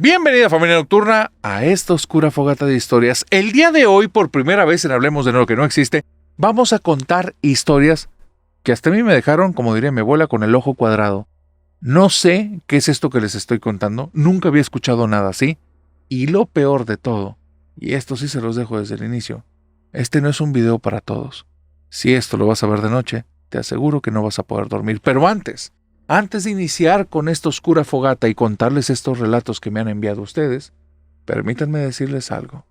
Bienvenida, familia nocturna, a esta oscura fogata de historias. El día de hoy, por primera vez en Hablemos de lo que no existe, vamos a contar historias que hasta a mí me dejaron, como diría mi abuela, con el ojo cuadrado. No sé qué es esto que les estoy contando, nunca había escuchado nada así. Y lo peor de todo, y esto sí se los dejo desde el inicio, este no es un video para todos. Si esto lo vas a ver de noche, te aseguro que no vas a poder dormir. Pero antes de iniciar con esta oscura fogata y contarles estos relatos que me han enviado ustedes, permítanme decirles algo.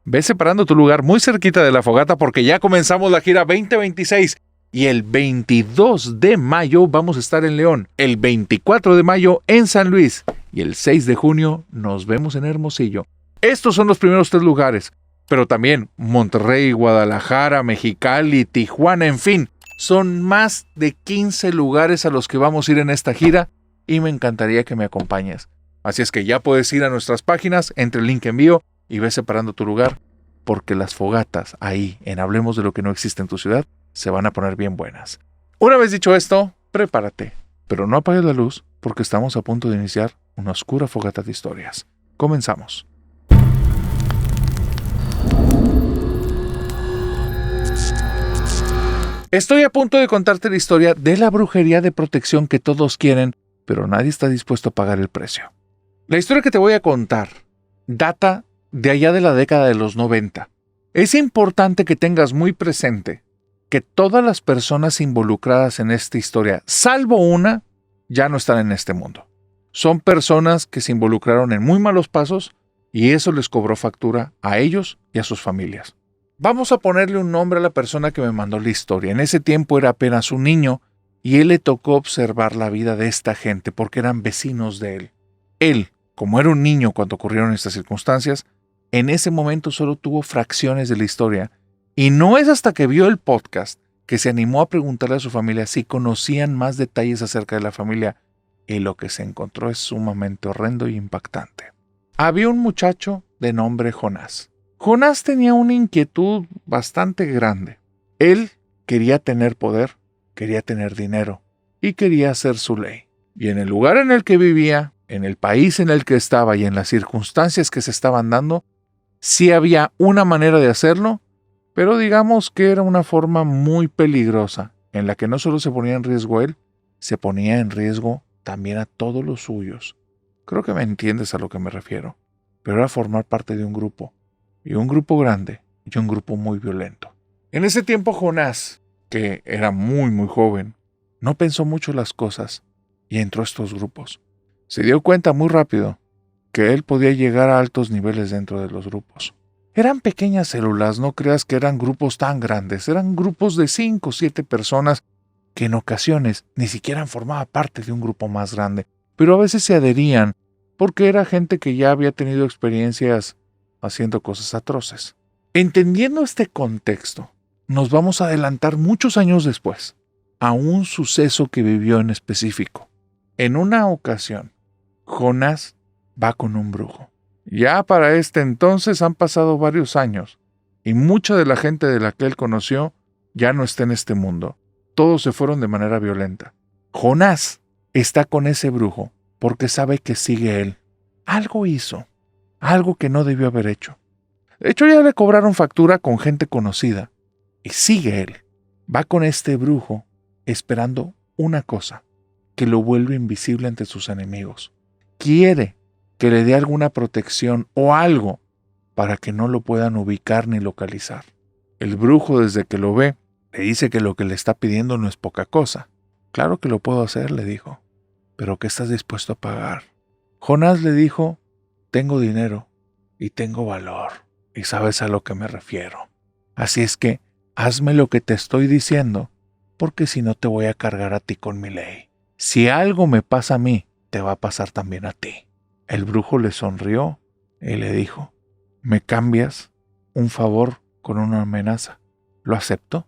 Ve separando tu lugar muy cerquita de la fogata porque ya comenzamos la gira 2026 y el 22 de mayo vamos a estar en León, el 24 de mayo en San Luis y el 6 de junio nos vemos en Hermosillo. Estos son los primeros 3 lugares, pero también Monterrey, Guadalajara, Mexicali, Tijuana, en fin. Son más de 15 lugares a los que vamos a ir en esta gira y me encantaría que me acompañes. Así es que ya puedes ir a nuestras páginas, entre el link en bio y ve separando tu lugar, porque las fogatas ahí en Hablemos de lo que no existe en tu ciudad se van a poner bien buenas. Una vez dicho esto, prepárate, pero no apagues la luz porque estamos a punto de iniciar una oscura fogata de historias. Comenzamos. Estoy a punto de contarte la historia de la brujería de protección que todos quieren, pero nadie está dispuesto a pagar el precio. La historia que te voy a contar data de allá de la década de los 90. Es importante que tengas muy presente que todas las personas involucradas en esta historia, salvo una, ya no están en este mundo. Son personas que se involucraron en muy malos pasos y eso les cobró factura a ellos y a sus familias. Vamos a ponerle un nombre a la persona que me mandó la historia. En ese tiempo era apenas un niño y él le tocó observar la vida de esta gente porque eran vecinos de él. Él, como era un niño cuando ocurrieron estas circunstancias, en ese momento solo tuvo fracciones de la historia y no es hasta que vio el podcast que se animó a preguntarle a su familia si conocían más detalles acerca de la familia y lo que se encontró es sumamente horrendo y impactante. Había un muchacho de nombre Jonás. Jonás tenía una inquietud bastante grande. Él quería tener poder, quería tener dinero y quería hacer su ley. Y en el lugar en el que vivía, en el país en el que estaba y en las circunstancias que se estaban dando, sí había una manera de hacerlo, pero digamos que era una forma muy peligrosa, en la que no solo se ponía en riesgo él, se ponía en riesgo también a todos los suyos. Creo que me entiendes a lo que me refiero, pero era formar parte de un grupo. Y un grupo grande y un grupo muy violento. En ese tiempo Jonás, que era muy joven, no pensó mucho las cosas y entró a estos grupos. Se dio cuenta muy rápido que él podía llegar a altos niveles dentro de los grupos. Eran pequeñas células, no creas que eran grupos tan grandes, eran grupos de 5 o 7 personas que en ocasiones ni siquiera formaba parte de un grupo más grande, pero a veces se adherían porque era gente que ya había tenido experiencias haciendo cosas atroces. Entendiendo este contexto, nos vamos a adelantar muchos años después a un suceso que vivió en específico. En una ocasión, Jonás va con un brujo. Ya para este entonces han pasado varios años y mucha de la gente de la que él conoció ya no está en este mundo. Todos se fueron de manera violenta. Jonás está con ese brujo porque sabe que sigue él. Algo hizo. Algo que no debió haber hecho. De hecho, ya le cobraron factura con gente conocida. Y sigue él. Va con este brujo esperando una cosa, que lo vuelve invisible ante sus enemigos. Quiere que le dé alguna protección o algo para que no lo puedan ubicar ni localizar. El brujo, desde que lo ve, le dice que lo que le está pidiendo no es poca cosa. Claro que lo puedo hacer, le dijo. Pero ¿qué estás dispuesto a pagar? Jonás le dijo: tengo dinero y tengo valor, y sabes a lo que me refiero. Así es que hazme lo que te estoy diciendo, porque si no te voy a cargar a ti con mi ley. Si algo me pasa a mí, te va a pasar también a ti. El brujo le sonrió y le dijo: ¿me cambias un favor con una amenaza? ¿Lo acepto?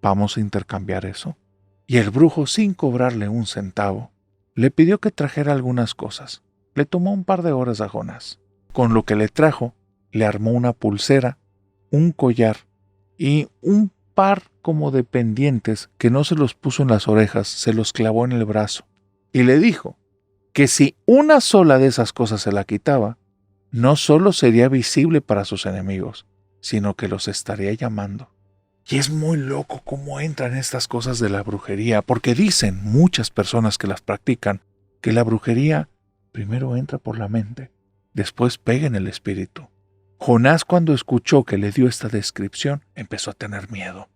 Vamos a intercambiar eso. Y el brujo, sin cobrarle un centavo, le pidió que trajera algunas cosas. Le tomó un par de horas a Jonás. Con lo que le trajo, le armó una pulsera, un collar y un par como de pendientes que no se los puso en las orejas, se los clavó en el brazo. Y le dijo que si una sola de esas cosas se la quitaba, no solo sería visible para sus enemigos, sino que los estaría llamando. Y es muy loco cómo entran estas cosas de la brujería, porque dicen muchas personas que las practican que la brujería primero entra por la mente, después pega en el espíritu. Jonás, cuando escuchó que le dio esta descripción, empezó a tener miedo.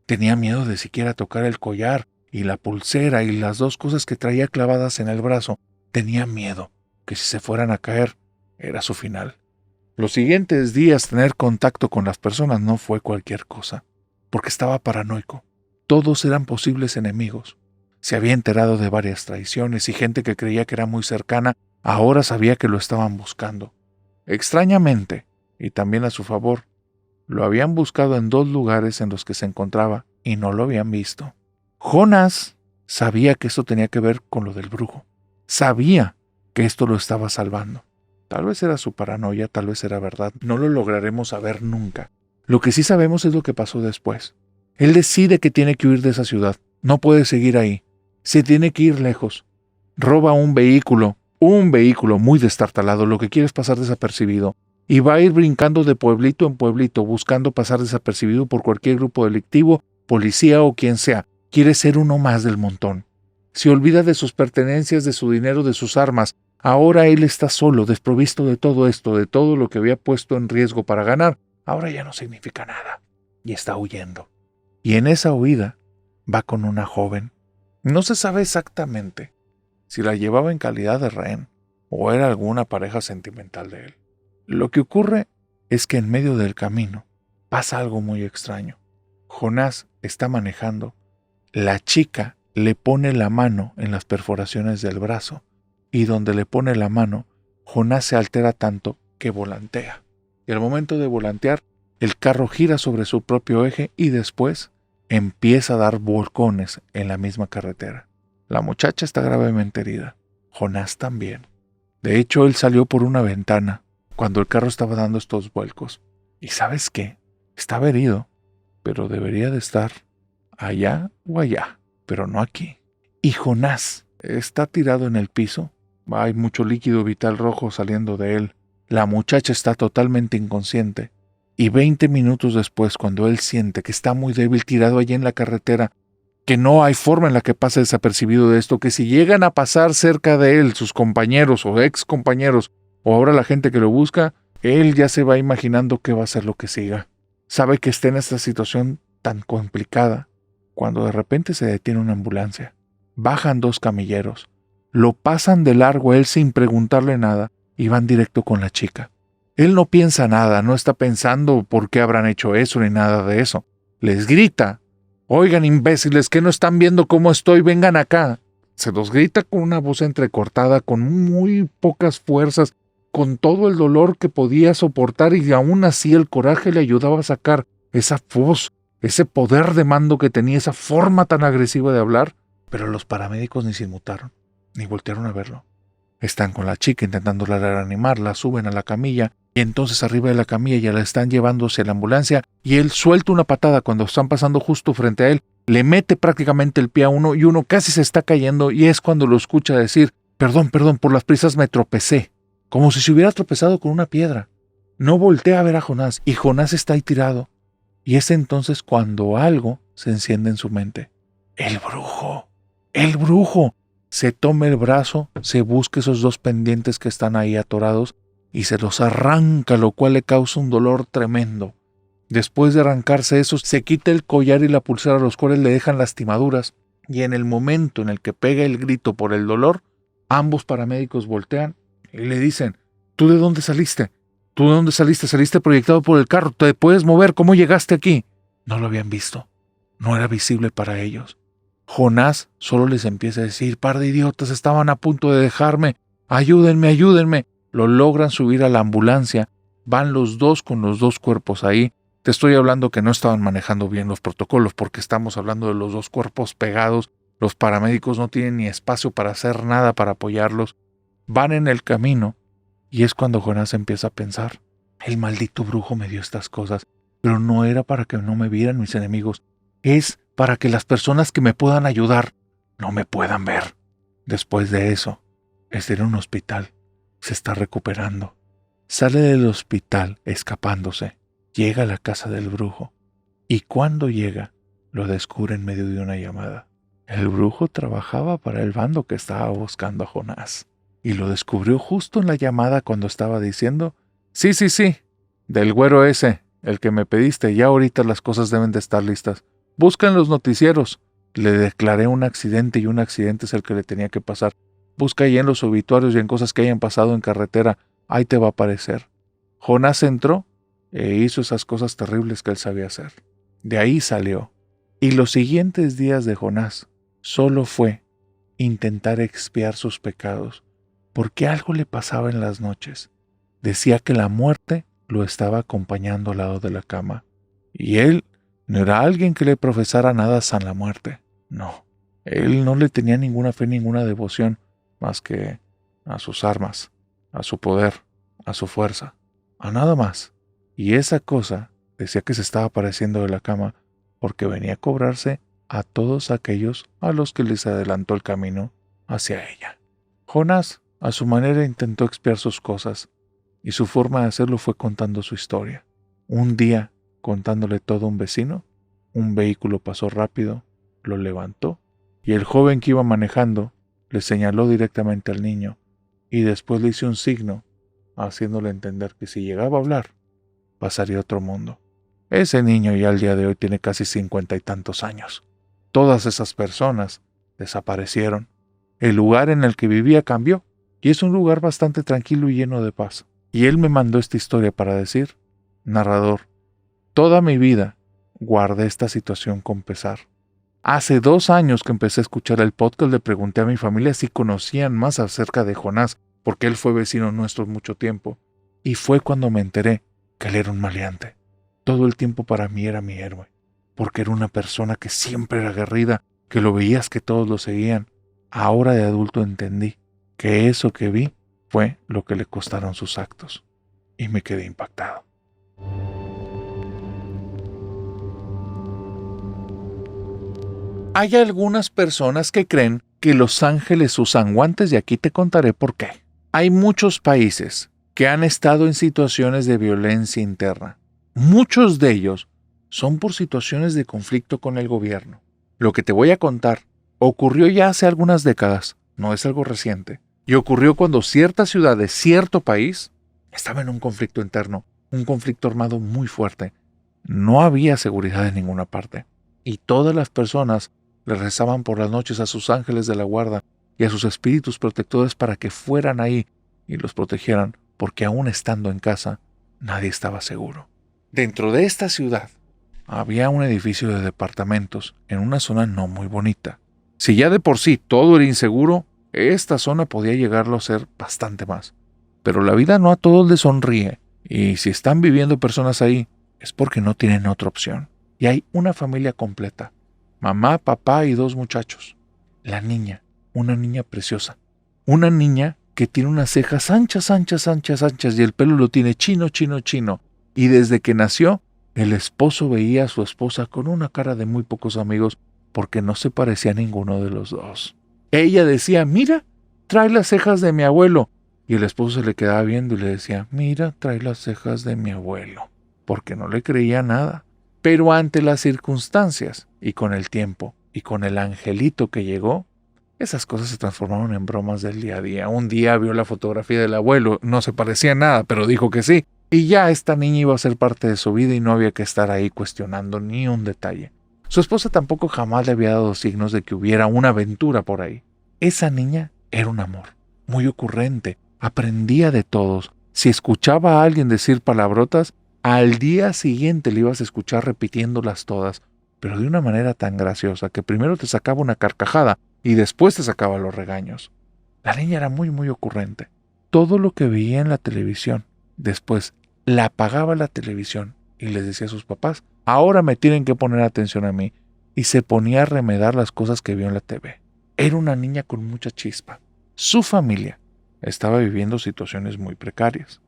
Tenía miedo de siquiera tocar el collar y la pulsera y las dos cosas que traía clavadas en el brazo. Tenía miedo que si se fueran a caer, era su final. Los siguientes días tener contacto con las personas no fue cualquier cosa, porque estaba paranoico. Todos eran posibles enemigos. Se había enterado de varias traiciones y gente que creía que era muy cercana, ahora sabía que lo estaban buscando. Extrañamente, y también a su favor, lo habían buscado en 2 lugares en los que se encontraba y no lo habían visto. Jonás sabía que esto tenía que ver con lo del brujo. Sabía que esto lo estaba salvando. Tal vez era su paranoia, tal vez era verdad. No lo lograremos saber nunca. Lo que sí sabemos es lo que pasó después. Él decide que tiene que huir de esa ciudad. No puede seguir ahí. Se tiene que ir lejos. Roba un vehículo muy destartalado. Lo que quiere es pasar desapercibido. Y va a ir brincando de pueblito en pueblito, buscando pasar desapercibido por cualquier grupo delictivo, policía o quien sea. Quiere ser uno más del montón. Se olvida de sus pertenencias, de su dinero, de sus armas. Ahora él está solo, desprovisto de todo esto, de todo lo que había puesto en riesgo para ganar. Ahora ya no significa nada. Y está huyendo. Y en esa huida va con una joven. No se sabe exactamente si la llevaba en calidad de rehén o era alguna pareja sentimental de él. Lo que ocurre es que en medio del camino pasa algo muy extraño. Jonás está manejando. La chica le pone la mano en las perforaciones del brazo y donde le pone la mano, Jonás se altera tanto que volantea. Y al momento de volantear, el carro gira sobre su propio eje y después empieza a dar volcones en la misma carretera. La muchacha está gravemente herida. Jonás también. De hecho, él salió por una ventana cuando el carro estaba dando estos vuelcos. ¿Y sabes qué? Estaba herido, pero debería de estar allá o allá, pero no aquí. Y Jonás está tirado en el piso. Hay mucho líquido vital rojo saliendo de él. La muchacha está totalmente inconsciente. Y 20 minutos después, cuando él siente que está muy débil tirado allí en la carretera, que no hay forma en la que pase desapercibido de esto, que si llegan a pasar cerca de él sus compañeros o ex compañeros, o ahora la gente que lo busca, él ya se va imaginando qué va a ser lo que siga. Sabe que está en esta situación tan complicada, cuando de repente se detiene una ambulancia. Bajan 2 camilleros, lo pasan de largo a él sin preguntarle nada y van directo con la chica. Él no piensa nada, no está pensando por qué habrán hecho eso ni nada de eso. Les grita: «Oigan, imbéciles, ¿qué no están viendo cómo estoy? Vengan acá». Se los grita con una voz entrecortada, con muy pocas fuerzas, con todo el dolor que podía soportar, y aún así el coraje le ayudaba a sacar esa voz, ese poder de mando que tenía, esa forma tan agresiva de hablar. Pero los paramédicos ni se inmutaron, ni voltearon a verlo. Están con la chica intentándola reanimar, la suben a la camilla, y entonces arriba de la camilla ya la están llevándose a la ambulancia, y él suelta una patada cuando están pasando justo frente a él, le mete prácticamente el pie a uno, y uno casi se está cayendo, y es cuando lo escucha decir: perdón, por las prisas me tropecé», como si se hubiera tropezado con una piedra. No voltea a ver a Jonás, y Jonás está ahí tirado. Y es entonces cuando algo se enciende en su mente. ¡El brujo! ¡El brujo! Se toma el brazo, se busca esos 2 pendientes que están ahí atorados y se los arranca, lo cual le causa un dolor tremendo. Después de arrancarse eso, se quita el collar y la pulsera, los cuales le dejan lastimaduras, y en el momento en el que pega el grito por el dolor, ambos paramédicos voltean y le dicen: ¿tú de dónde saliste? ¿Tú de dónde saliste? Saliste proyectado por el carro, ¿te puedes mover? ¿Cómo llegaste aquí? No lo habían visto, no era visible para ellos. Jonás solo les empieza a decir: par de idiotas, estaban a punto de dejarme, ayúdenme, ayúdenme. Lo logran subir a la ambulancia, van los 2 con los 2 cuerpos ahí. Te estoy hablando que no estaban manejando bien los protocolos, porque estamos hablando de los 2 cuerpos pegados. Los paramédicos no tienen ni espacio para hacer nada para apoyarlos. Van en el camino y es cuando Jonás empieza a pensar: el maldito brujo me dio estas cosas, pero no era para que no me vieran mis enemigos, es para que las personas que me puedan ayudar no me puedan ver. Después de eso, está en un hospital, se está recuperando. Sale del hospital escapándose, llega a la casa del brujo y cuando llega lo descubre en medio de una llamada. El brujo trabajaba para el bando que estaba buscando a Jonás y lo descubrió justo en la llamada cuando estaba diciendo: sí, del güero ese, el que me pediste, ya ahorita las cosas deben de estar listas. Busca en los noticieros. Le declaré un accidente y un accidente es el que le tenía que pasar. Busca ahí en los obituarios y en cosas que hayan pasado en carretera. Ahí te va a aparecer. Jonás entró e hizo esas cosas terribles que él sabía hacer. De ahí salió. Y los siguientes días de Jonás solo fue intentar expiar sus pecados, porque algo le pasaba en las noches. Decía que la muerte lo estaba acompañando al lado de la cama. Y él no era alguien que le profesara nada a la muerte. No, él no le tenía ninguna fe, ninguna devoción, más que a sus armas, a su poder, a su fuerza, a nada más. Y esa cosa decía que se estaba apareciendo de la cama porque venía a cobrarse a todos aquellos a los que les adelantó el camino hacia ella. Jonás, a su manera, intentó expiar sus cosas, y su forma de hacerlo fue contando su historia. Un día, contándole todo a un vecino, un vehículo pasó rápido, lo levantó, y el joven que iba manejando le señaló directamente al niño, y después le hizo un signo, haciéndole entender que si llegaba a hablar, pasaría a otro mundo. Ese niño ya al día de hoy tiene casi 50 y tantos años. Todas esas personas desaparecieron. El lugar en el que vivía cambió, y es un lugar bastante tranquilo y lleno de paz. Y él me mandó esta historia para decir: narrador, toda mi vida guardé esta situación con pesar. Hace 2 años que empecé a escuchar el podcast, le pregunté a mi familia si conocían más acerca de Jonás, porque él fue vecino nuestro mucho tiempo. Y fue cuando me enteré que él era un maleante. Todo el tiempo para mí era mi héroe, porque era una persona que siempre era aguerrida, que lo veías que todos lo seguían. Ahora de adulto entendí que eso que vi fue lo que le costaron sus actos, y me quedé impactado. Hay algunas personas que creen que los ángeles usan guantes y aquí te contaré por qué. Hay muchos países que han estado en situaciones de violencia interna. Muchos de ellos son por situaciones de conflicto con el gobierno. Lo que te voy a contar ocurrió ya hace algunas décadas, no es algo reciente, y ocurrió cuando cierta ciudad de cierto país estaba en un conflicto interno, un conflicto armado muy fuerte. No había seguridad en ninguna parte, y todas las personas le rezaban por las noches a sus ángeles de la guarda y a sus espíritus protectores para que fueran ahí y los protegieran, porque aún estando en casa, nadie estaba seguro. Dentro de esta ciudad había un edificio de departamentos en una zona no muy bonita. Si ya de por sí todo era inseguro, esta zona podía llegarlo a ser bastante más. Pero la vida no a todos les sonríe, y si están viviendo personas ahí, es porque no tienen otra opción. Y hay una familia completa: mamá, papá y 2 muchachos. La niña, una niña preciosa. Una niña que tiene unas cejas anchas, y el pelo lo tiene chino. Y desde que nació, el esposo veía a su esposa con una cara de muy pocos amigos porque no se parecía a ninguno de los dos. Ella decía: mira, trae las cejas de mi abuelo. Y el esposo se le quedaba viendo y le decía: mira, trae las cejas de mi abuelo. Porque no le creía nada. Pero ante las circunstancias, y con el tiempo, y con el angelito que llegó, esas cosas se transformaron en bromas del día a día. Un día vio la fotografía del abuelo, no se parecía a nada, pero dijo que sí. Y ya esta niña iba a ser parte de su vida y no había que estar ahí cuestionando ni un detalle. Su esposa tampoco jamás le había dado signos de que hubiera una aventura por ahí. Esa niña era un amor, muy ocurrente, aprendía de todos. Si escuchaba a alguien decir palabrotas, al día siguiente le ibas a escuchar repitiéndolas todas, pero de una manera tan graciosa que primero te sacaba una carcajada y después te sacaba los regaños. La niña era muy ocurrente. Todo lo que veía en la televisión, después la apagaba la televisión y les decía a sus papás: ahora me tienen que poner atención a mí, y se ponía a remedar las cosas que vio en la TV. Era una niña con mucha chispa. Su familia estaba viviendo situaciones muy precarias.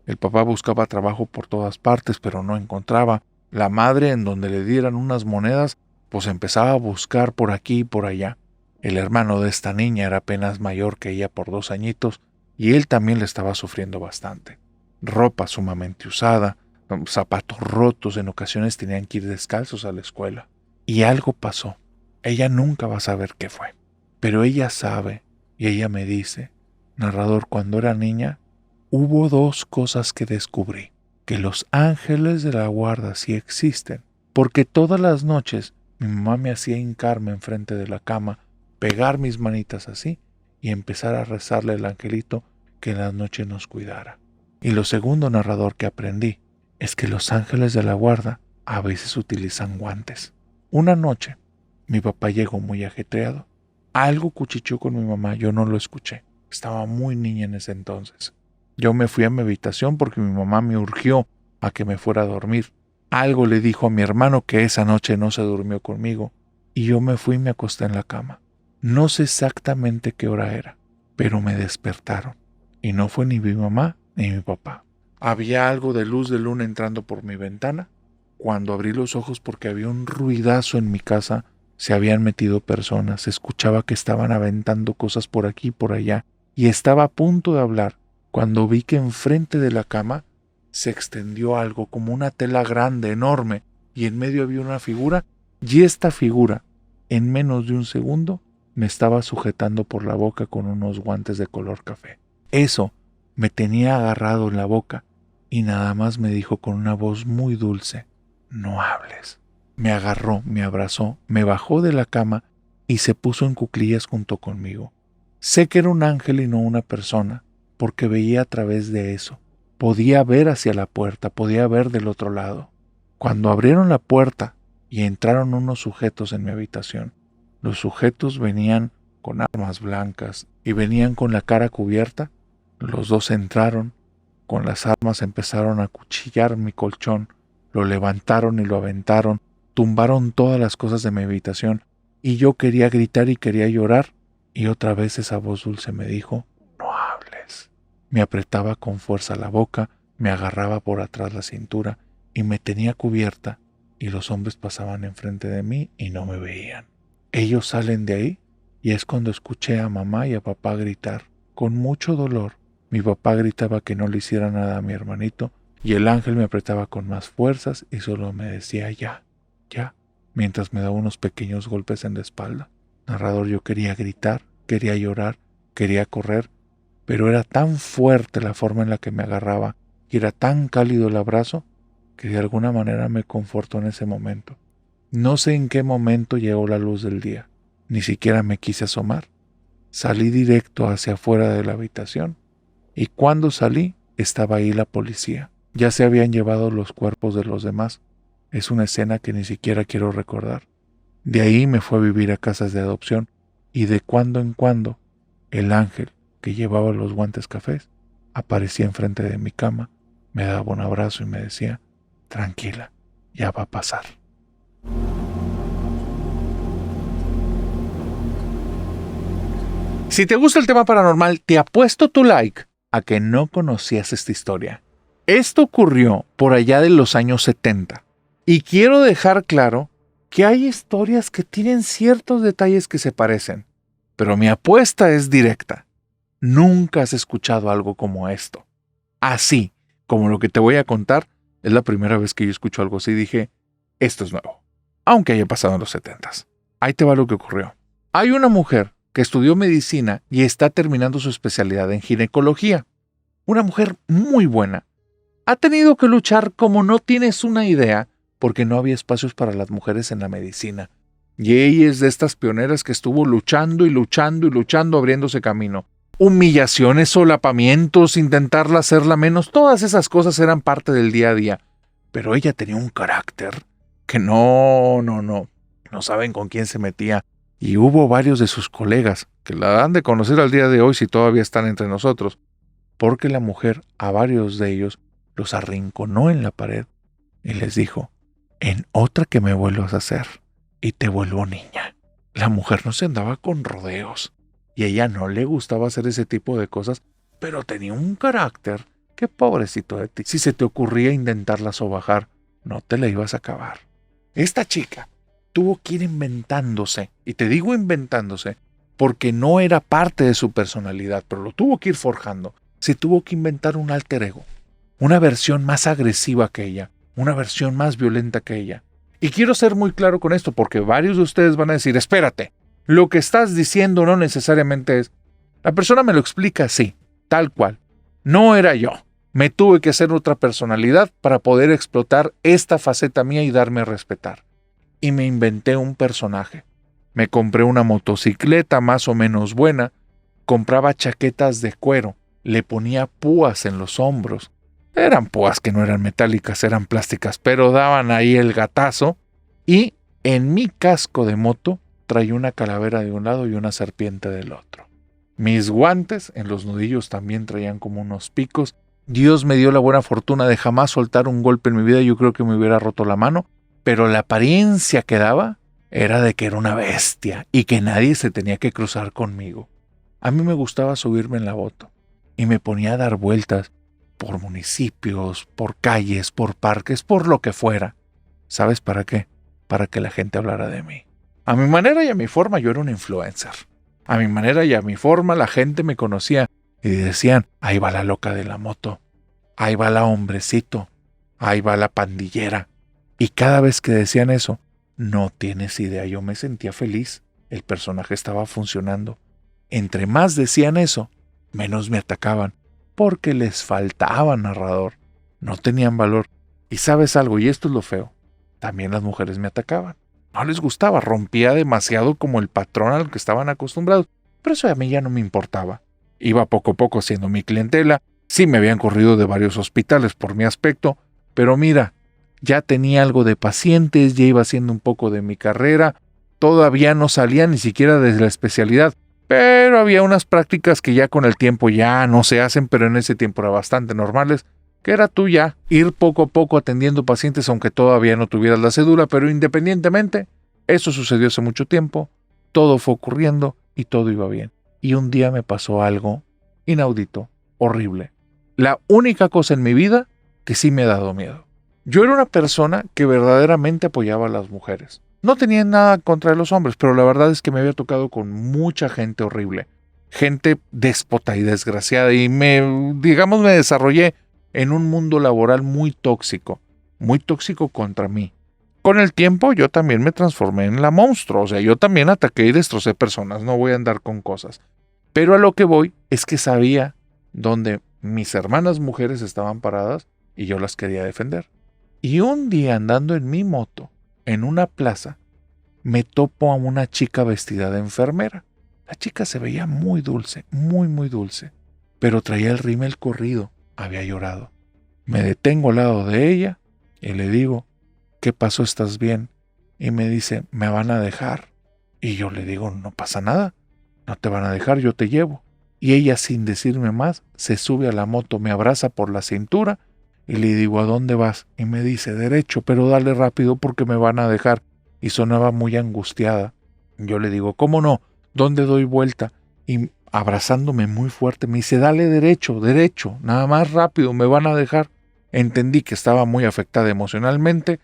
El papá buscaba trabajo por todas partes, pero no encontraba. La madre, en donde le dieran unas monedas, pues empezaba a buscar por aquí y por allá. El hermano de esta niña era apenas mayor que ella por 2 añitos, y él también le estaba sufriendo bastante. ropa sumamente usada, zapatos rotos, en ocasiones tenían que ir descalzos a la escuela. Y algo pasó. Ella nunca va a saber qué fue. Pero ella sabe, y ella me dice, narrador, cuando era niña, hubo 2 cosas que descubrí. Que los ángeles de la guarda sí existen. Porque todas las noches mi mamá me hacía hincarme enfrente de la cama, pegar mis manitas así y empezar a rezarle al angelito que en las noches nos cuidara. Y lo segundo, narrador, que aprendí es que los ángeles de la guarda a veces utilizan guantes. Una noche, mi papá llegó muy ajetreado. Algo cuchicheó con mi mamá, yo no lo escuché. Estaba muy niña en ese entonces. Yo me fui a mi habitación porque mi mamá me urgió a que me fuera a dormir. Algo le dijo a mi hermano que esa noche no se durmió conmigo y yo me fui y me acosté en la cama. No sé exactamente qué hora era, pero me despertaron y no fue ni mi mamá ni mi papá. Había algo de luz de luna entrando por mi ventana. Cuando abrí los ojos porque había un ruidazo en mi casa, se habían metido personas, se escuchaba que estaban aventando cosas por aquí y por allá y estaba a punto de hablar cuando vi que enfrente de la cama se extendió algo como una tela grande, enorme, y en medio había una figura, y esta figura, en menos de un segundo, me estaba sujetando por la boca con unos guantes de color café. Eso me tenía agarrado en la boca, y nada más me dijo con una voz muy dulce, no hables. Me agarró, me abrazó, me bajó de la cama y se puso en cuclillas junto conmigo. Sé que era un ángel y no una persona, porque veía a través de eso. Podía ver hacia la puerta, podía ver del otro lado. Cuando abrieron la puerta y entraron unos sujetos en mi habitación, los sujetos venían con armas blancas y venían con la cara cubierta. Los 2 entraron, con las armas empezaron a acuchillar mi colchón, lo levantaron y lo aventaron, tumbaron todas las cosas de mi habitación y yo quería gritar y quería llorar y otra vez esa voz dulce me dijo, no hables. Me apretaba con fuerza la boca, me agarraba por atrás la cintura y me tenía cubierta y los hombres pasaban enfrente de mí y no me veían. Ellos salen de ahí y es cuando escuché a mamá y a papá gritar con mucho dolor. Mi papá gritaba que no le hiciera nada a mi hermanito y el ángel me apretaba con más fuerzas y solo me decía ya, ya, mientras me daba unos pequeños golpes en la espalda. Narrador, yo quería gritar, quería llorar, quería correr, pero era tan fuerte la forma en la que me agarraba y era tan cálido el abrazo que de alguna manera me confortó en ese momento. No sé en qué momento llegó la luz del día, ni siquiera me quise asomar. Salí directo hacia afuera de la habitación y cuando salí estaba ahí la policía. Ya se habían llevado los cuerpos de los demás. Es una escena que ni siquiera quiero recordar. De ahí me fue a vivir a casas de adopción y de cuando en cuando el ángel que llevaba los guantes cafés aparecía enfrente de mi cama, me daba un abrazo y me decía, tranquila, ya va a pasar. Si te gusta el tema paranormal, te apuesto tu like a que no conocías esta historia. Esto ocurrió por allá de los años 70 y quiero dejar claro que hay historias que tienen ciertos detalles que se parecen, pero mi apuesta es directa. Nunca has escuchado algo como esto. Así como lo que te voy a contar, es la primera vez que yo escucho algo así y dije, esto es nuevo, aunque haya pasado en los 70s. Ahí te va lo que ocurrió. Hay una mujer que estudió medicina y está terminando su especialidad en ginecología. Una mujer muy buena. Ha tenido que luchar como no tienes una idea porque no había espacios para las mujeres en la medicina. Y ella es de estas pioneras que estuvo luchando y luchando y luchando abriéndose camino. Humillaciones, solapamientos, intentarla hacerla menos, todas esas cosas eran parte del día a día. Pero ella tenía un carácter que no saben con quién se metía. Y hubo varios de sus colegas que la han de conocer al día de hoy si todavía están entre nosotros, porque la mujer a varios de ellos los arrinconó en la pared y les dijo, en otra que me vuelvas a hacer y te vuelvo niña. La mujer no se andaba con rodeos y a ella no le gustaba hacer ese tipo de cosas, pero tenía un carácter que pobrecito de ti. Si se te ocurría intentarla sobajar, no te la ibas a acabar. Esta chica tuvo que ir inventándose, y te digo inventándose, porque no era parte de su personalidad, pero lo tuvo que ir forjando. Se tuvo que inventar un alter ego. una versión más agresiva que ella, una versión más violenta que ella. Y quiero ser muy claro con esto porque varios de ustedes van a decir, espérate, lo que estás diciendo no necesariamente es... La persona me lo explica así, tal cual. No era yo. Me tuve que hacer otra personalidad para poder explotar esta faceta mía y darme a respetar. Y me inventé un personaje. Me compré una motocicleta más o menos buena, compraba chaquetas de cuero, le ponía púas en los hombros. Eran púas que no eran metálicas, eran plásticas, pero daban ahí el gatazo. Y en mi casco de moto traía una calavera de un lado y una serpiente del otro. Mis guantes en los nudillos también traían como unos picos. Dios me dio la buena fortuna de jamás soltar un golpe en mi vida. Yo creo que me hubiera roto la mano, pero la apariencia que daba era de que era una bestia y que nadie se tenía que cruzar conmigo. A mí me gustaba subirme en la moto y me ponía a dar vueltas por municipios, por calles, por parques, por lo que fuera. ¿Sabes para qué? Para que la gente hablara de mí. A mi manera y a mi forma yo era un influencer. A mi manera y a mi forma la gente me conocía y decían, ahí va la loca de la moto, ahí va la hombrecito, ahí va la pandillera. Y cada vez que decían eso, no tienes idea, yo me sentía feliz. El personaje estaba funcionando. Entre más decían eso, menos me atacaban, porque les faltaba narrador. No tenían valor. Y sabes algo, y esto es lo feo, también las mujeres me atacaban. No les gustaba, rompía demasiado como el patrón al que estaban acostumbrados, pero eso a mí ya no me importaba. Iba poco a poco haciendo mi clientela, sí me habían corrido de varios hospitales por mi aspecto, pero mira, ya tenía algo de pacientes, ya iba haciendo un poco de mi carrera, todavía no salía ni siquiera de la especialidad, pero había unas prácticas que ya con el tiempo ya no se hacen, pero en ese tiempo eran bastante normales, que era tú ya ir poco a poco atendiendo pacientes aunque todavía no tuvieras la cédula, pero independientemente, eso sucedió hace mucho tiempo, todo fue ocurriendo y todo iba bien. Y un día me pasó algo inaudito, horrible. La única cosa en mi vida que sí me ha dado miedo. Yo era una persona que verdaderamente apoyaba a las mujeres. No tenía nada contra los hombres, pero la verdad es que me había tocado con mucha gente horrible. Gente déspota y desgraciada y me desarrollé en un mundo laboral muy tóxico contra mí. Con el tiempo yo también me transformé en la monstruo, o sea, yo también ataqué y destrocé personas, no voy a andar con cosas. Pero a lo que voy es que sabía dónde mis hermanas mujeres estaban paradas y yo las quería defender. Y un día andando en mi moto, en una plaza, me topo a una chica vestida de enfermera. La chica se veía muy dulce, muy dulce, pero traía el rímel corrido, había llorado. Me detengo al lado de ella y le digo, ¿qué pasó? ¿Estás bien? Y me dice, me van a dejar. Y yo le digo, no pasa nada, no te van a dejar, yo te llevo. Y ella, sin decirme más, se sube a la moto, me abraza por la cintura y le digo, ¿a dónde vas? Y me dice, derecho, pero dale rápido porque me van a dejar. Y sonaba muy angustiada. Yo le digo, ¿cómo no? ¿Dónde doy vuelta? Y abrazándome muy fuerte me dice, dale derecho, nada más rápido, me van a dejar. Entendí que estaba muy afectada emocionalmente.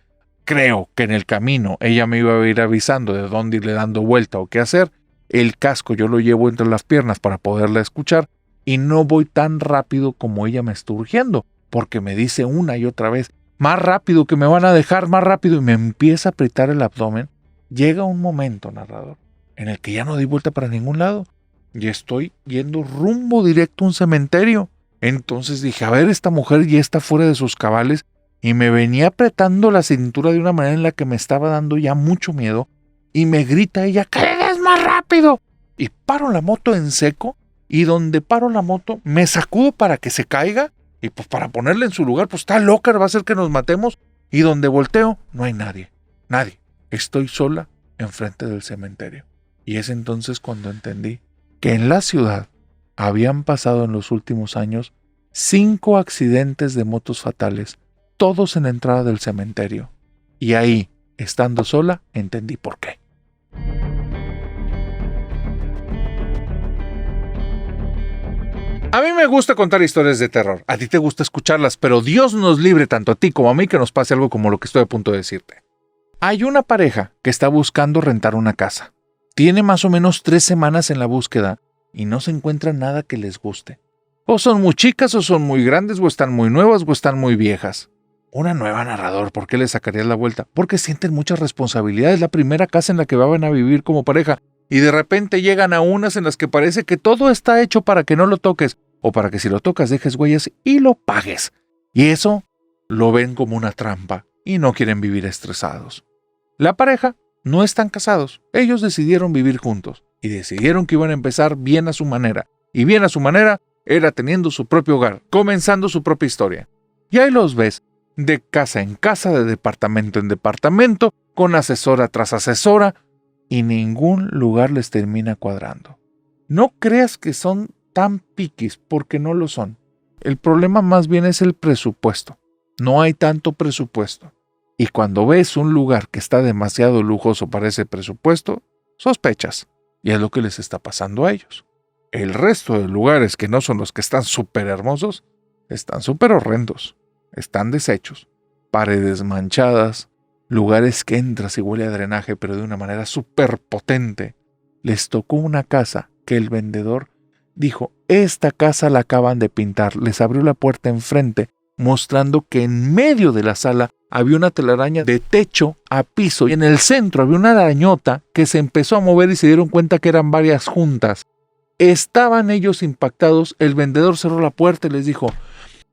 Creo que en el camino ella me iba a ir avisando de dónde irle dando vuelta o qué hacer. El casco yo lo llevo entre las piernas para poderla escuchar y no voy tan rápido como ella me está urgiendo, porque me dice una y otra vez, más rápido que me van a dejar, más rápido, y me empieza a apretar el abdomen. Llega un momento, narrador, en el que ya no doy vuelta para ningún lado y estoy yendo rumbo directo a un cementerio. Entonces dije, a ver, esta mujer ya está fuera de sus cabales y me venía apretando la cintura de una manera en la que me estaba dando ya mucho miedo y me grita ella, ¡que le des más rápido! Y paro la moto en seco y donde paro la moto me sacudo para que se caiga y pues para ponerla en su lugar, pues está loca, va a hacer que nos matemos. Y donde volteo, no hay nadie. Estoy sola enfrente del cementerio. Y es entonces cuando entendí que en la ciudad habían pasado en los últimos años 5 accidentes de motos fatales, todos en la entrada del cementerio. Y ahí, estando sola, entendí por qué. A mí me gusta contar historias de terror, a ti te gusta escucharlas, pero Dios nos libre tanto a ti como a mí que nos pase algo como lo que estoy a punto de decirte. Hay una pareja que está buscando rentar una casa. Tiene más o menos 3 semanas en la búsqueda y no se encuentra nada que les guste. O son muy chicas, o son muy grandes, o están muy nuevas, o están muy viejas. Una nueva, narrador. ¿Por qué le sacarías la vuelta? Porque sienten muchas responsabilidades. Es la primera casa en la que van a vivir como pareja. Y de repente llegan a unas en las que parece que todo está hecho para que no lo toques. O para que si lo tocas dejes huellas y lo pagues. Y eso lo ven como una trampa. Y no quieren vivir estresados. La pareja no están casados. Ellos decidieron vivir juntos. Y decidieron que iban a empezar bien a su manera. Y bien a su manera era teniendo su propio hogar. Comenzando su propia historia. Y ahí los ves. De casa en casa, de departamento en departamento, con asesora tras asesora, y ningún lugar les termina cuadrando. No creas que son tan piquis, porque no lo son. El problema más bien es el presupuesto. No hay tanto presupuesto. Y cuando ves un lugar que está demasiado lujoso para ese presupuesto, sospechas. Y es lo que les está pasando a ellos. El resto de lugares que no son los que están súper hermosos, están súper horrendos. Están deshechos, paredes manchadas, lugares que entras y huele a drenaje, pero de una manera súper potente. Les tocó una casa que el vendedor dijo, esta casa la acaban de pintar. Les abrió la puerta enfrente, mostrando que en medio de la sala había una telaraña de techo a piso y en el centro había una arañota que se empezó a mover y se dieron cuenta que eran varias juntas. Estaban ellos impactados, el vendedor cerró la puerta y les dijo,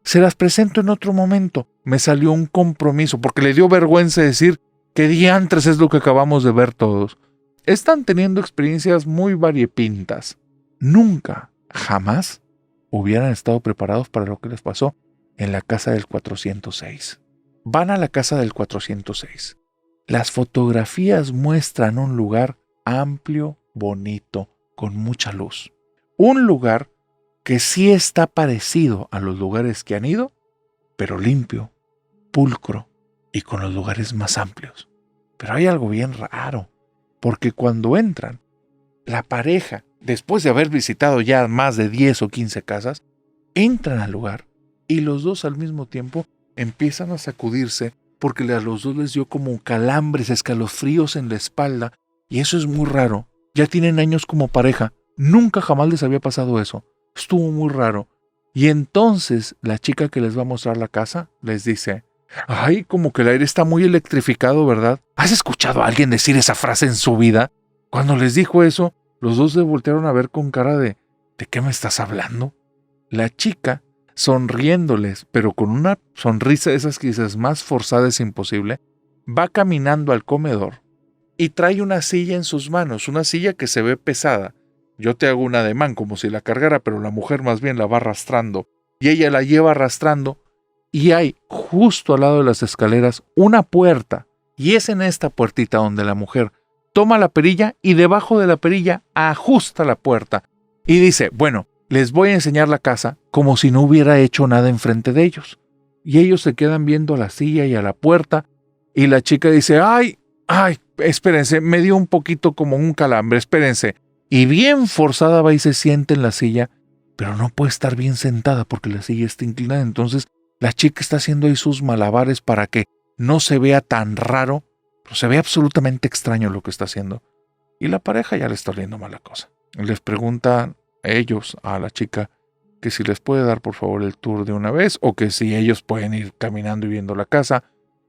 se las presento en otro momento. Me salió un compromiso porque le dio vergüenza decir que diantres es lo que acabamos de ver todos. Están teniendo experiencias muy variopintas. Nunca, jamás hubieran estado preparados para lo que les pasó en la casa del 406. Van a la casa del 406. Las fotografías muestran un lugar amplio, bonito, con mucha luz. Un lugar que sí está parecido a los lugares que han ido, pero limpio, pulcro y con los lugares más amplios. Pero hay algo bien raro, porque cuando entran, la pareja, después de haber visitado ya más de 10 o 15 casas, entran al lugar y los dos al mismo tiempo empiezan a sacudirse porque a los dos les dio como calambres, escalofríos en la espalda, y eso es muy raro. Ya tienen años como pareja, nunca jamás les había pasado eso. Estuvo muy raro. Y entonces la chica que les va a mostrar la casa les dice, ay, como que el aire está muy electrificado, ¿verdad? ¿Has escuchado a alguien decir esa frase en su vida? Cuando les dijo eso, los dos se voltearon a ver con cara ¿de qué me estás hablando? La chica, sonriéndoles, pero con una sonrisa de esas que dices más forzada es imposible, va caminando al comedor y trae una silla en sus manos, una silla que se ve pesada. Yo te hago un ademán como si la cargara, pero la mujer más bien la va arrastrando. Y ella la lleva arrastrando. Y hay, justo al lado de las escaleras, una puerta. Y es en esta puertita donde la mujer toma la perilla y debajo de la perilla ajusta la puerta. Y dice, bueno, les voy a enseñar la casa como si no hubiera hecho nada enfrente de ellos. Y ellos se quedan viendo a la silla y a la puerta. Y la chica dice, ay, espérense, me dio un poquito como un calambre, espérense. Y bien forzada va y se sienta en la silla, pero no puede estar bien sentada porque la silla está inclinada. Entonces la chica está haciendo ahí sus malabares para que no se vea tan raro, pero se ve absolutamente extraño lo que está haciendo. Y la pareja ya le está oliendo mala cosa. Les preguntan ellos a la chica que si les puede dar por favor el tour de una vez o que si ellos pueden ir caminando y viendo la casa.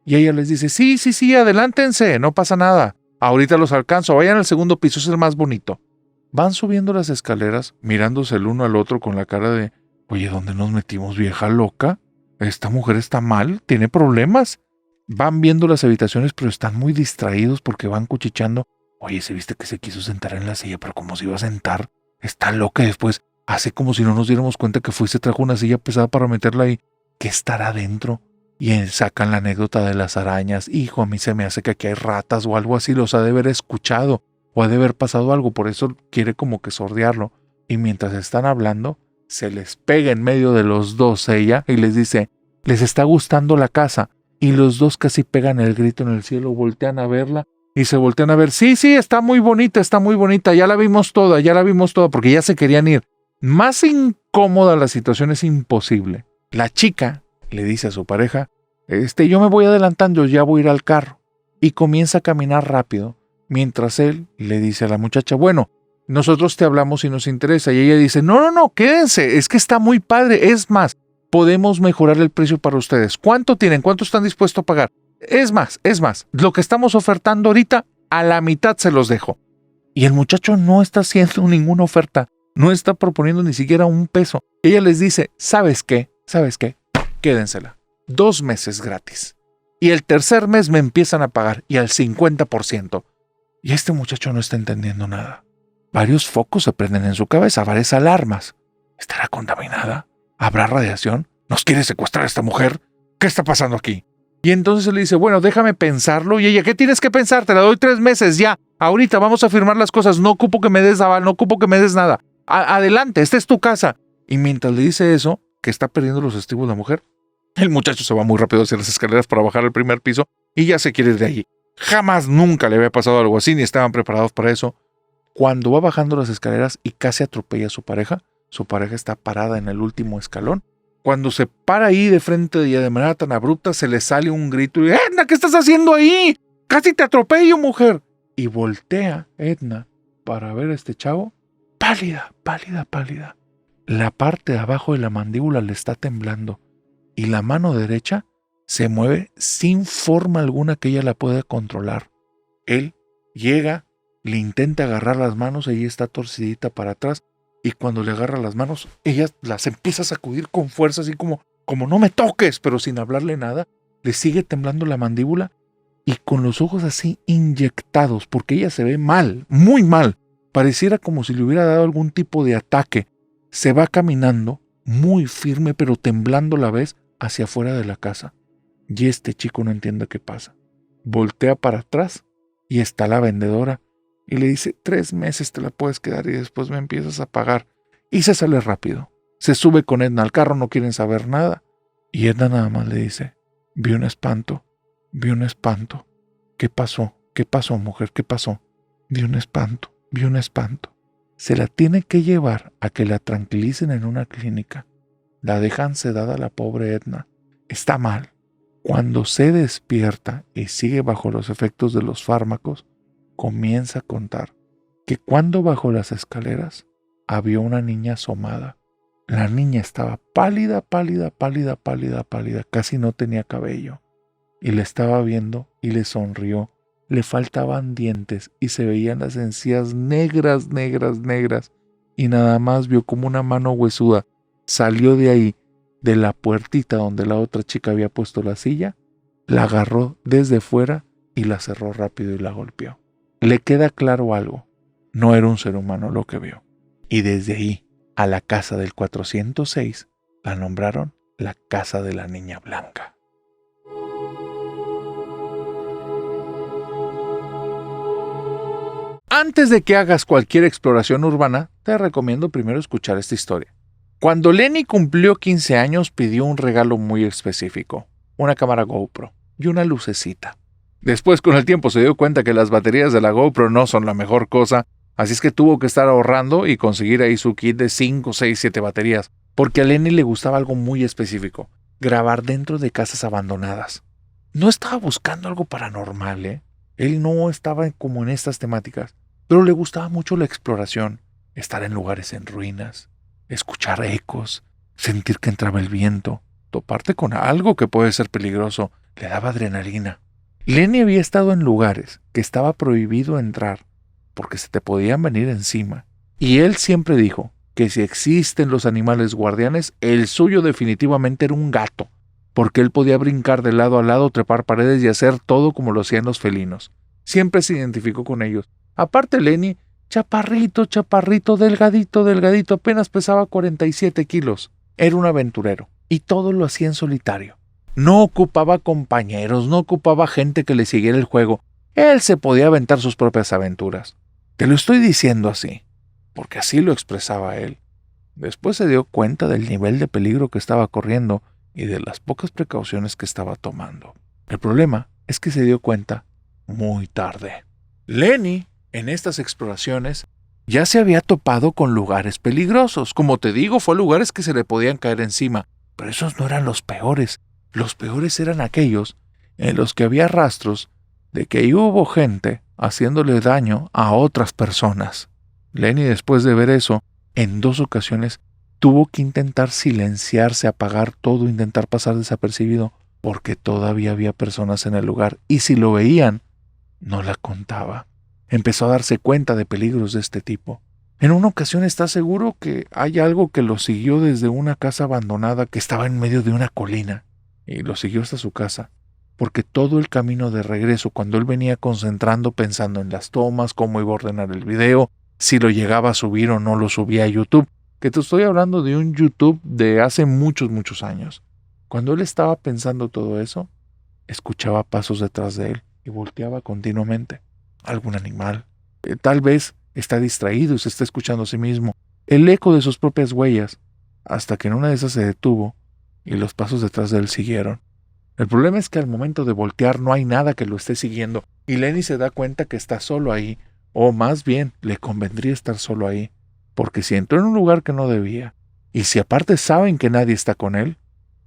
Y ella les dice, sí, adelántense, no pasa nada. Ahorita los alcanzo, vayan al segundo piso, es el más bonito. Van subiendo las escaleras, mirándose el uno al otro con la cara de, oye, ¿dónde nos metimos, vieja loca? Esta mujer está mal, tiene problemas. Van viendo las habitaciones, pero están muy distraídos porque van cuchicheando. Oye, ¿se viste que se quiso sentar en la silla, pero cómo se iba a sentar? Está loca y después hace como si no nos diéramos cuenta que fue y se trajo una silla pesada para meterla ahí. ¿Qué estará adentro? Y sacan la anécdota de las arañas. Hijo, a mí se me hace que aquí hay ratas o algo así, los ha de haber escuchado. O ha de haber pasado algo, por eso quiere como que sordearlo. Y mientras están hablando, se les pega en medio de los dos ella y les dice, les está gustando la casa. Y los dos casi pegan el grito en el cielo, voltean a verla y se voltean a ver. Sí, está muy bonita, ya la vimos toda, porque ya se querían ir. Más incómoda la situación es imposible. La chica le dice a su pareja, yo me voy adelantando, ya voy a ir al carro. Y comienza a caminar rápido. Mientras él le dice a la muchacha, bueno, nosotros te hablamos si nos interesa. Y ella dice, no, quédense, es que está muy padre. Es más, podemos mejorar el precio para ustedes. ¿Cuánto tienen? ¿Cuánto están dispuestos a pagar? Es más, lo que estamos ofertando ahorita, a la mitad se los dejo. Y el muchacho no está haciendo ninguna oferta, no está proponiendo ni siquiera un peso. Ella les dice, ¿sabes qué? Quédensela. 2 meses gratis. Y el tercer mes me empiezan a pagar, y al 50%. Y este muchacho no está entendiendo nada. Varios focos se prenden en su cabeza, varias alarmas. ¿Estará contaminada? ¿Habrá radiación? ¿Nos quiere secuestrar esta mujer? ¿Qué está pasando aquí? Y entonces él le dice, bueno, déjame pensarlo. Y ella, ¿qué tienes que pensar? Te la doy 3 meses ya. Ahorita vamos a firmar las cosas. No ocupo que me des aval, no ocupo que me des nada. Adelante, esta es tu casa. Y mientras le dice eso, que está perdiendo los estribos la mujer, el muchacho se va muy rápido hacia las escaleras para bajar al primer piso y ya se quiere ir de allí. Jamás, nunca le había pasado algo así, ni estaban preparados para eso. Cuando va bajando las escaleras y casi atropella a su pareja está parada en el último escalón. Cuando se para ahí de frente de ella de manera tan abrupta, se le sale un grito y Edna, ¿qué estás haciendo ahí? Casi te atropello, mujer. Y voltea Edna para ver a este chavo, pálida. La parte de abajo de la mandíbula le está temblando y la mano derecha se mueve sin forma alguna que ella la pueda controlar. Él llega, le intenta agarrar las manos, ella está torcidita para atrás y cuando le agarra las manos, ella las empieza a sacudir con fuerza, así como no me toques, pero sin hablarle nada. Le sigue temblando la mandíbula y con los ojos así inyectados, porque ella se ve mal, muy mal. Pareciera como si le hubiera dado algún tipo de ataque. Se va caminando, muy firme, pero temblando a la vez, hacia afuera de la casa. Y este chico no entiende qué pasa. Voltea para atrás y está la vendedora y le dice, 3 meses te la puedes quedar y después me empiezas a pagar. Y se sale rápido. Se sube con Edna al carro, no quieren saber nada. Y Edna nada más le dice, vi un espanto. ¿Qué pasó, mujer? ¿Qué pasó? Vi un espanto. Se la tiene que llevar a que la tranquilicen en una clínica. La dejan sedada la pobre Edna. Está mal. Cuando se despierta y sigue bajo los efectos de los fármacos, comienza a contar que cuando bajó las escaleras había una niña asomada. La niña estaba pálida, casi no tenía cabello. Y le estaba viendo y le sonrió. Le faltaban dientes y se veían las encías negras. Y nada más vio como una mano huesuda salió de ahí, de la puertita donde la otra chica había puesto la silla, la agarró desde fuera y la cerró rápido y la golpeó. Le queda claro algo, no era un ser humano lo que vio. Y desde ahí, a la casa del 406, la nombraron la casa de la niña blanca. Antes de que hagas cualquier exploración urbana, te recomiendo primero escuchar esta historia. Cuando Lenny cumplió 15 años, pidió un regalo muy específico, una cámara GoPro y una lucecita. Después, con el tiempo, se dio cuenta que las baterías de la GoPro no son la mejor cosa, así es que tuvo que estar ahorrando y conseguir ahí su kit de 5, 6, 7 baterías, porque a Lenny le gustaba algo muy específico, grabar dentro de casas abandonadas. No estaba buscando algo paranormal, Él no estaba como en estas temáticas, pero le gustaba mucho la exploración, estar en lugares en ruinas, escuchar ecos, sentir que entraba el viento, toparte con algo que puede ser peligroso, le daba adrenalina. Lenny había estado en lugares que estaba prohibido entrar porque se te podían venir encima. Y él siempre dijo que si existen los animales guardianes, el suyo definitivamente era un gato, porque él podía brincar de lado a lado, trepar paredes y hacer todo como lo hacían los felinos. Siempre se identificó con ellos. Aparte Lenny, chaparrito, delgadito, apenas pesaba 47 kilos. Era un aventurero y todo lo hacía en solitario. No ocupaba compañeros, no ocupaba gente que le siguiera el juego. Él se podía aventar sus propias aventuras. Te lo estoy diciendo así, porque así lo expresaba él. Después se dio cuenta del nivel de peligro que estaba corriendo y de las pocas precauciones que estaba tomando. El problema es que se dio cuenta muy tarde. Lenny, en estas exploraciones, ya se había topado con lugares peligrosos. Como te digo, fue a lugares que se le podían caer encima, pero esos no eran los peores. Los peores eran aquellos en los que había rastros de que ahí hubo gente haciéndole daño a otras personas. Lenny, después de ver eso, en 2 ocasiones tuvo que intentar silenciarse, apagar todo, intentar pasar desapercibido, porque todavía había personas en el lugar y si lo veían, no la contaba. Empezó a darse cuenta de peligros de este tipo. En una ocasión está seguro que hay algo que lo siguió desde una casa abandonada que estaba en medio de una colina y lo siguió hasta su casa, porque todo el camino de regreso, cuando él venía concentrando pensando en las tomas, cómo iba a ordenar el video, si lo llegaba a subir o no lo subía a YouTube, que te estoy hablando de un YouTube de hace muchos, muchos años. Cuando él estaba pensando todo eso, escuchaba pasos detrás de él y volteaba continuamente. Algún animal. Tal vez está distraído y se está escuchando a sí mismo. El eco de sus propias huellas, hasta que en una de esas se detuvo y los pasos detrás de él siguieron. El problema es que al momento de voltear no hay nada que lo esté siguiendo y Lenny se da cuenta que está solo ahí, o más bien le convendría estar solo ahí, porque si entró en un lugar que no debía, y si aparte saben que nadie está con él,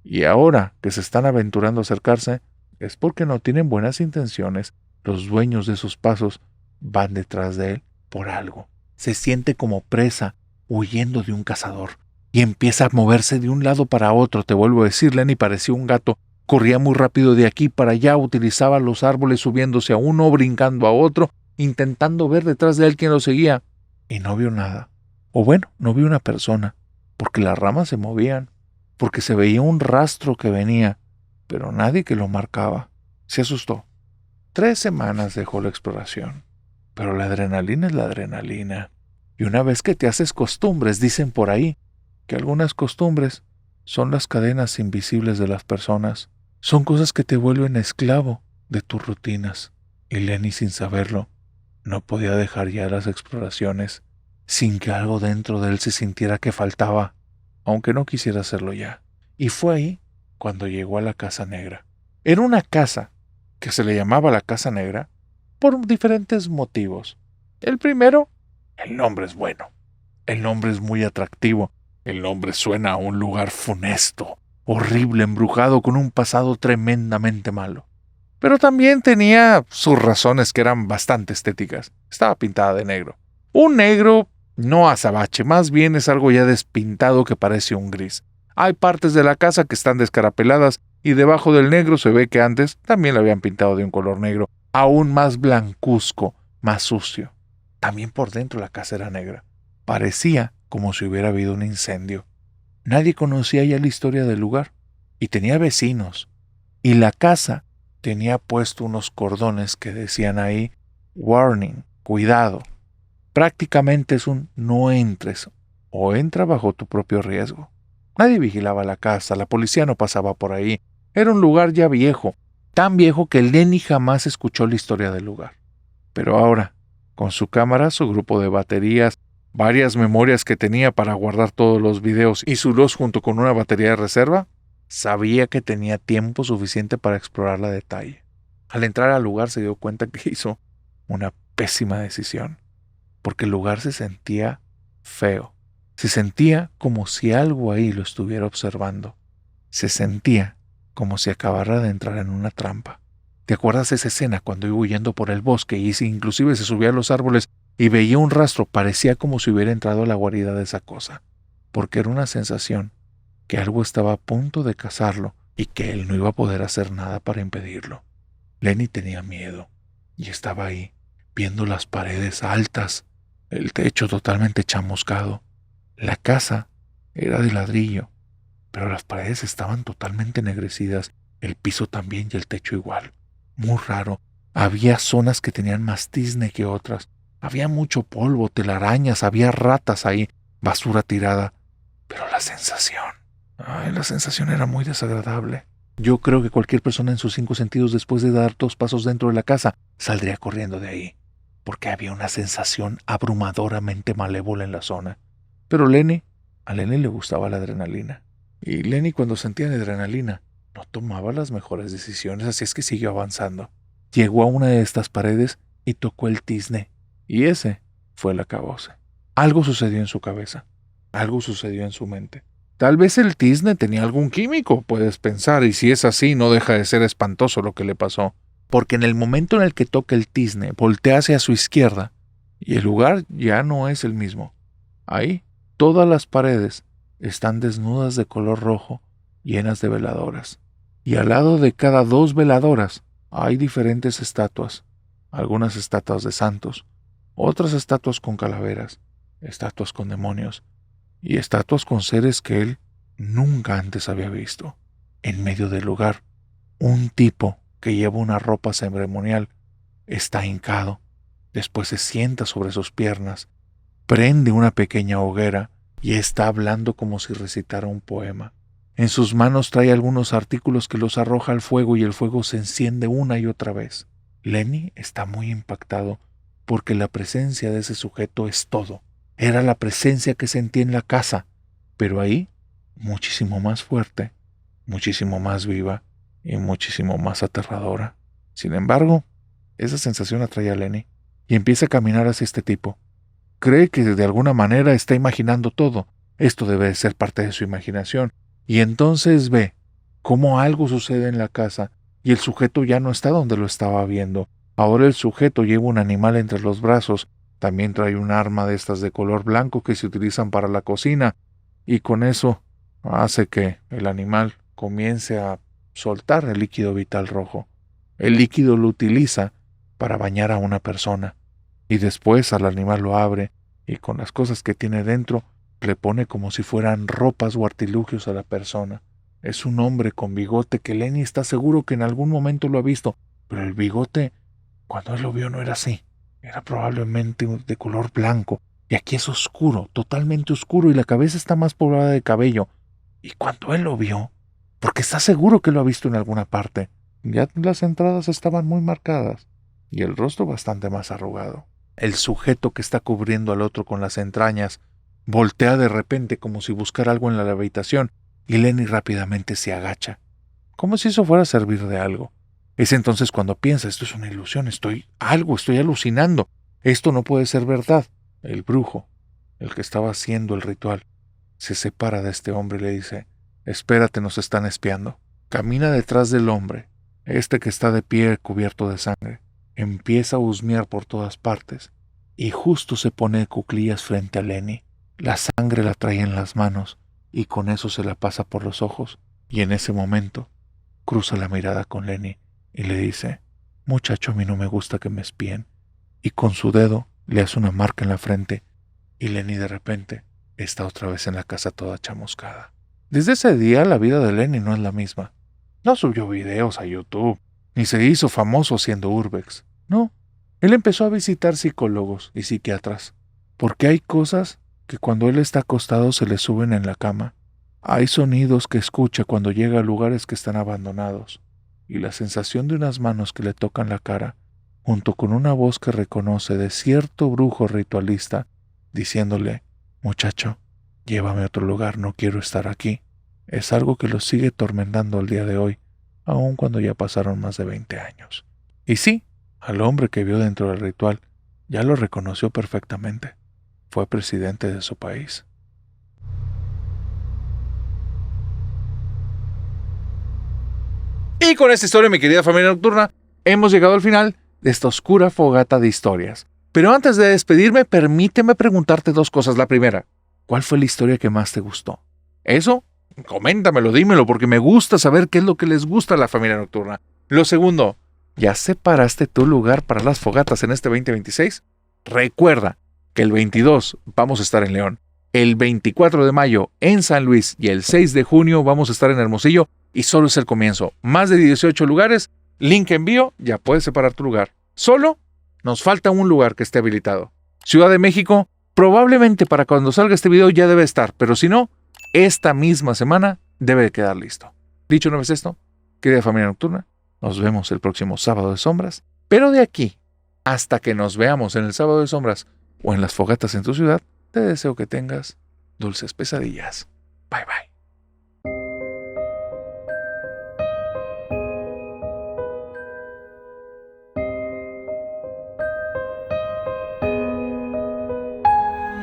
y ahora que se están aventurando a acercarse, es porque no tienen buenas intenciones. Los dueños de esos pasos van detrás de él por algo. Se siente como presa, huyendo de un cazador, y empieza a moverse de un lado para otro. Te vuelvo a decir, Lenny parecía un gato. Corría muy rápido de aquí para allá, utilizaba los árboles subiéndose a uno, brincando a otro, intentando ver detrás de él quién lo seguía. Y no vio nada. O bueno, no vio una persona, porque las ramas se movían, porque se veía un rastro que venía, pero nadie que lo marcaba. Se asustó. 3 semanas dejó la exploración. Pero la adrenalina es la adrenalina. Y una vez que te haces costumbres, dicen por ahí, que algunas costumbres son las cadenas invisibles de las personas. Son cosas que te vuelven esclavo de tus rutinas. Y Lenny, sin saberlo, no podía dejar ya las exploraciones sin que algo dentro de él se sintiera que faltaba, aunque no quisiera hacerlo ya. Y fue ahí cuando llegó a la Casa Negra. Era una casa que se le llamaba la Casa Negra por diferentes motivos. El primero, el nombre es bueno. El nombre es muy atractivo. El nombre suena a un lugar funesto, horrible, embrujado, con un pasado tremendamente malo. Pero también tenía sus razones que eran bastante estéticas. Estaba pintada de negro. Un negro no azabache, más bien es algo ya despintado que parece un gris. Hay partes de la casa que están descarapeladas y debajo del negro se ve que antes también la habían pintado de un color negro, aún más blancuzco, más sucio. También por dentro la casa era negra. Parecía como si hubiera habido un incendio. Nadie conocía ya la historia del lugar y tenía vecinos. Y la casa tenía puesto unos cordones que decían ahí, warning, cuidado. Prácticamente es un no entres o entra bajo tu propio riesgo. Nadie vigilaba la casa, la policía no pasaba por ahí. Era un lugar ya viejo, tan viejo que Lenny jamás escuchó la historia del lugar. Pero ahora, con su cámara, su grupo de baterías, varias memorias que tenía para guardar todos los videos y su luz junto con una batería de reserva, sabía que tenía tiempo suficiente para explorarla a detalle. Al entrar al lugar se dio cuenta que hizo una pésima decisión, porque el lugar se sentía feo. Se sentía como si algo ahí lo estuviera observando. Se sentía como si acabara de entrar en una trampa. ¿Te acuerdas de esa escena cuando iba huyendo por el bosque y inclusive se subía a los árboles y veía un rastro? Parecía como si hubiera entrado a la guarida de esa cosa, porque era una sensación que algo estaba a punto de cazarlo y que él no iba a poder hacer nada para impedirlo. Lenny tenía miedo y estaba ahí, viendo las paredes altas, el techo totalmente chamuscado. La casa era de ladrillo, pero las paredes estaban totalmente ennegrecidas, el piso también y el techo igual. Muy raro. Había zonas que tenían más tizne que otras. Había mucho polvo, telarañas, había ratas ahí, basura tirada. Pero la sensación era muy desagradable. Yo creo que cualquier persona en sus 5 sentidos, después de dar 2 pasos dentro de la casa, saldría corriendo de ahí, porque había una sensación abrumadoramente malévola en la zona. Pero a Lenny le gustaba la adrenalina. Y Lenny, cuando sentía adrenalina, no tomaba las mejores decisiones, así es que siguió avanzando. Llegó a una de estas paredes y tocó el tizne. Y ese fue el acabose. Algo sucedió en su cabeza. Algo sucedió en su mente. Tal vez el tizne tenía algún químico, puedes pensar, y si es así, no deja de ser espantoso lo que le pasó. Porque en el momento en el que toca el tizne, voltea hacia su izquierda y el lugar ya no es el mismo. Ahí, todas las paredes están desnudas de color rojo, llenas de veladoras. Y al lado de cada 2 veladoras hay diferentes estatuas. Algunas estatuas de santos, otras estatuas con calaveras, estatuas con demonios y estatuas con seres que él nunca antes había visto. En medio del lugar, un tipo que lleva una ropa ceremonial está hincado. Después se sienta sobre sus piernas, prende una pequeña hoguera y está hablando como si recitara un poema. En sus manos trae algunos artículos que los arroja al fuego y el fuego se enciende una y otra vez. Lenny está muy impactado porque la presencia de ese sujeto es todo. Era la presencia que sentía en la casa, pero ahí muchísimo más fuerte, muchísimo más viva y muchísimo más aterradora. Sin embargo, esa sensación atrae a Lenny y empieza a caminar hacia este tipo. Cree que de alguna manera está imaginando todo. Esto debe ser parte de su imaginación. Y entonces ve cómo algo sucede en la casa y el sujeto ya no está donde lo estaba viendo. Ahora el sujeto lleva un animal entre los brazos. También trae un arma de estas de color blanco que se utilizan para la cocina. Y con eso hace que el animal comience a soltar el líquido vital rojo. El líquido lo utiliza para bañar a una persona. Y después al animal lo abre y con las cosas que tiene dentro le pone como si fueran ropas o artilugios a la persona. Es un hombre con bigote que Lenny está seguro que en algún momento lo ha visto, pero el bigote, cuando él lo vio, no era así. Era probablemente de color blanco. Y aquí es oscuro, totalmente oscuro, y la cabeza está más poblada de cabello. Y cuando él lo vio, porque está seguro que lo ha visto en alguna parte, ya las entradas estaban muy marcadas y el rostro bastante más arrugado. El sujeto que está cubriendo al otro con las entrañas voltea de repente como si buscara algo en la habitación y Lenny rápidamente se agacha, como si eso fuera a servir de algo. Es entonces cuando piensa, esto es una ilusión, estoy alucinando, esto no puede ser verdad. El brujo, el que estaba haciendo el ritual, se separa de este hombre y le dice, espérate, nos están espiando. Camina detrás del hombre, este que está de pie cubierto de sangre. Empieza a husmear por todas partes y justo se pone de cuclillas frente a Lenny. La sangre la trae en las manos y con eso se la pasa por los ojos. Y en ese momento cruza la mirada con Lenny y le dice, muchacho, a mí no me gusta que me espíen. Y con su dedo le hace una marca en la frente y Lenny de repente está otra vez en la casa toda chamuscada. Desde ese día la vida de Lenny no es la misma. No subió videos a YouTube, ni se hizo famoso haciendo urbex. No, él empezó a visitar psicólogos y psiquiatras, porque hay cosas que cuando él está acostado se le suben en la cama. Hay sonidos que escucha cuando llega a lugares que están abandonados, y la sensación de unas manos que le tocan la cara, junto con una voz que reconoce de cierto brujo ritualista, diciéndole, muchacho, llévame a otro lugar, no quiero estar aquí. Es algo que lo sigue atormentando al día de hoy, aun cuando ya pasaron más de 20 años. Y sí, al hombre que vio dentro del ritual ya lo reconoció perfectamente. Fue presidente de su país. Y con esta historia, mi querida familia nocturna, hemos llegado al final de esta oscura fogata de historias. Pero antes de despedirme, permíteme preguntarte 2 cosas. La primera, ¿cuál fue la historia que más te gustó? Eso, coméntamelo, dímelo, porque me gusta saber qué es lo que les gusta a la familia nocturna. Lo segundo, ¿ya separaste tu lugar para las fogatas en este 2026? Recuerda que el 22 vamos a estar en León, el 24 de mayo en San Luis y el 6 de junio vamos a estar en Hermosillo y solo es el comienzo. Más de 18 lugares, link en bio, ya puedes separar tu lugar. Solo nos falta un lugar que esté habilitado. Ciudad de México, probablemente para cuando salga este video ya debe estar, pero si no, esta misma semana debe de quedar listo. Dicho una vez esto, querida familia nocturna, nos vemos el próximo sábado de sombras, pero de aquí hasta que nos veamos en el sábado de sombras o en las fogatas en tu ciudad, te deseo que tengas dulces pesadillas. Bye bye.